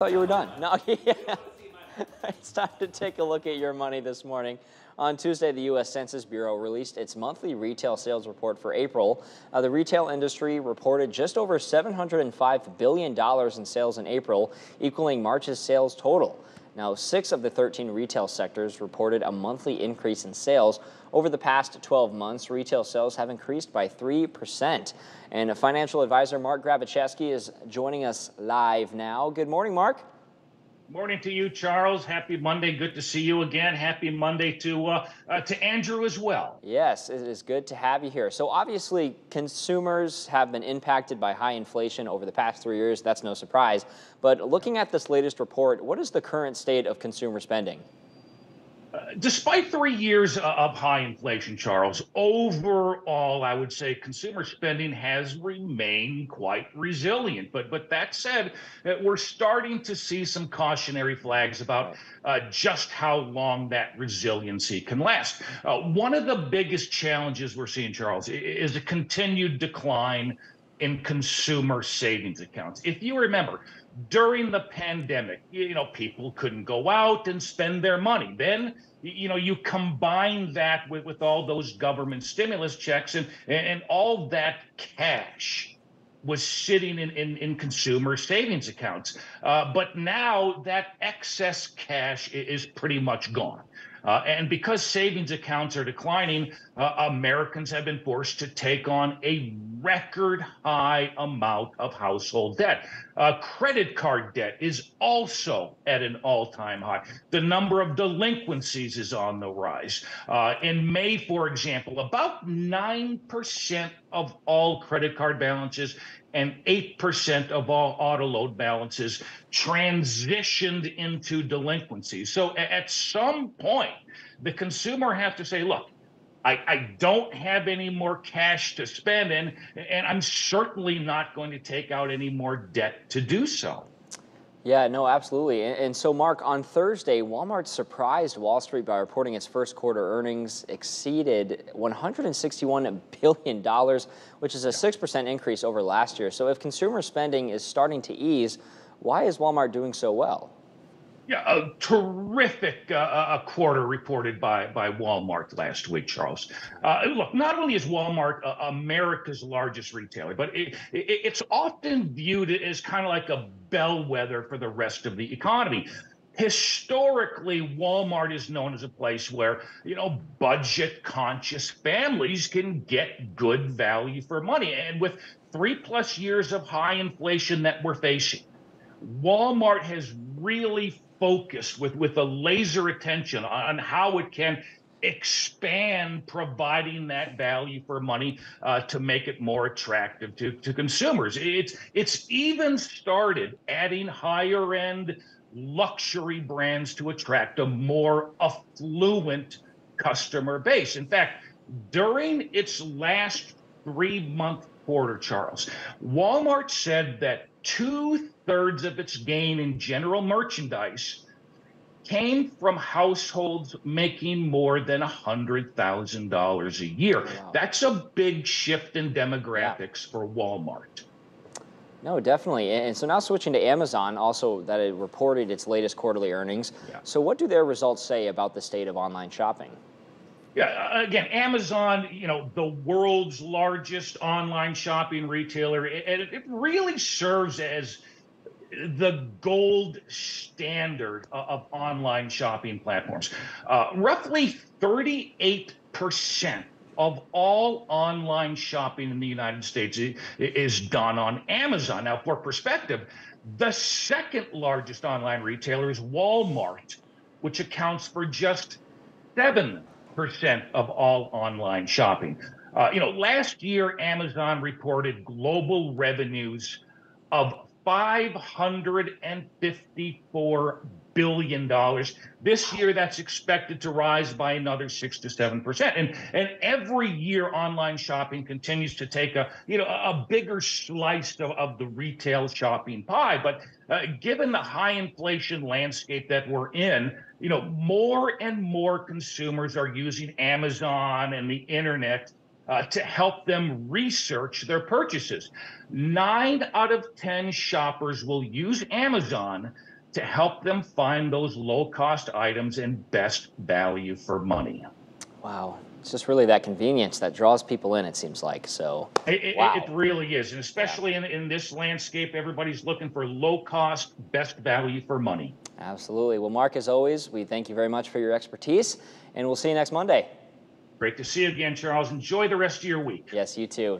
Thought you were done. No, yeah. It's time to take a look at your money this morning. On Tuesday, the U.S. Census Bureau released its monthly retail sales report for April. The retail industry reported just over $705 billion in sales in April, equaling March's sales total. Now, 6 of the 13 retail sectors reported a monthly increase in sales. Over the past 12 months, retail sales have increased by 3%. And financial advisor Mark Grabacheski is joining us live now. Good morning, Mark. Morning to you, Charles. Happy Monday. Good to see you again. Happy Monday to Andrew as well. Yes, it is good to have you here. So obviously, consumers have been impacted by high inflation over the past 3 years. That's no surprise. But looking at this latest report, what is the current state of consumer spending? Despite 3 years of high inflation, Charles, overall, I would say consumer spending has remained quite resilient. But that said, we're starting to see some cautionary flags about just how long that resiliency can last. One of the biggest challenges we're seeing, Charles, is a continued decline in consumer savings accounts. If you remember, during the pandemic, people couldn't go out and spend their money. Then, you combine that with all those government stimulus checks and all that cash was sitting in consumer savings accounts. But now that excess cash is pretty much gone. And because savings accounts are declining, Americans have been forced to take on a record high amount of household debt. Credit card debt is also at an all-time high. The number of delinquencies is on the rise. In May, for example, about 9% of all credit card balances and 8% of all auto loan balances transitioned into delinquency. So at some point, the consumer have to say, look, I don't have any more cash to spend, and I'm certainly not going to take out any more debt to do so. Yeah, no, absolutely. And so, Mark, on Thursday, Walmart surprised Wall Street by reporting its first quarter earnings exceeded $161 billion, which is a 6% increase over last year. So if consumer spending is starting to ease, why is Walmart doing so well? Yeah, a terrific quarter reported by Walmart last week, Charles. Look, not only is Walmart America's largest retailer, but it's often viewed as kind of like a bellwether for the rest of the economy. Historically, Walmart is known as a place where, budget-conscious families can get good value for money. And with 3+ years of high inflation that we're facing, Walmart has really focused with a laser attention on how it can expand providing that value for money to make it more attractive to consumers. It's even started adding higher end luxury brands to attract a more affluent customer base. In fact, during its last 3-month quarter, Charles, Walmart said that 2/3 of its gain in general merchandise came from households making more than $100,000 a year. Wow. That's a big shift in demographics for Walmart. No, definitely. And so now switching to Amazon, also that it reported its latest quarterly earnings. Yeah. So what do their results say about the state of online shopping? Yeah, again, Amazon, the world's largest online shopping retailer, and it really serves as the gold standard of online shopping platforms. Roughly 38% of all online shopping in the United States is done on Amazon. Now, for perspective, the second largest online retailer is Walmart, which accounts for just 7% of all online shopping. Last year, Amazon reported global revenues of $554 billion. This year, that's expected to rise by another 6 to 7%. And every year, online shopping continues to take a bigger slice of the retail shopping pie. But given the high inflation landscape that we're in, more and more consumers are using Amazon and the internet to help them research their purchases. 9 out of 10 shoppers will use Amazon to help them find those low-cost items and best value for money. Wow. It's just really that convenience that draws people in, it seems like. So, It wow. really is. And Yeah, especially in this landscape, everybody's looking for low-cost, best value for money. absolutely. Well, Mark, as always, we thank you very much for your expertise, and we'll see you next Monday. Great to see you again, Charles. Enjoy the rest of your week. Yes, you too.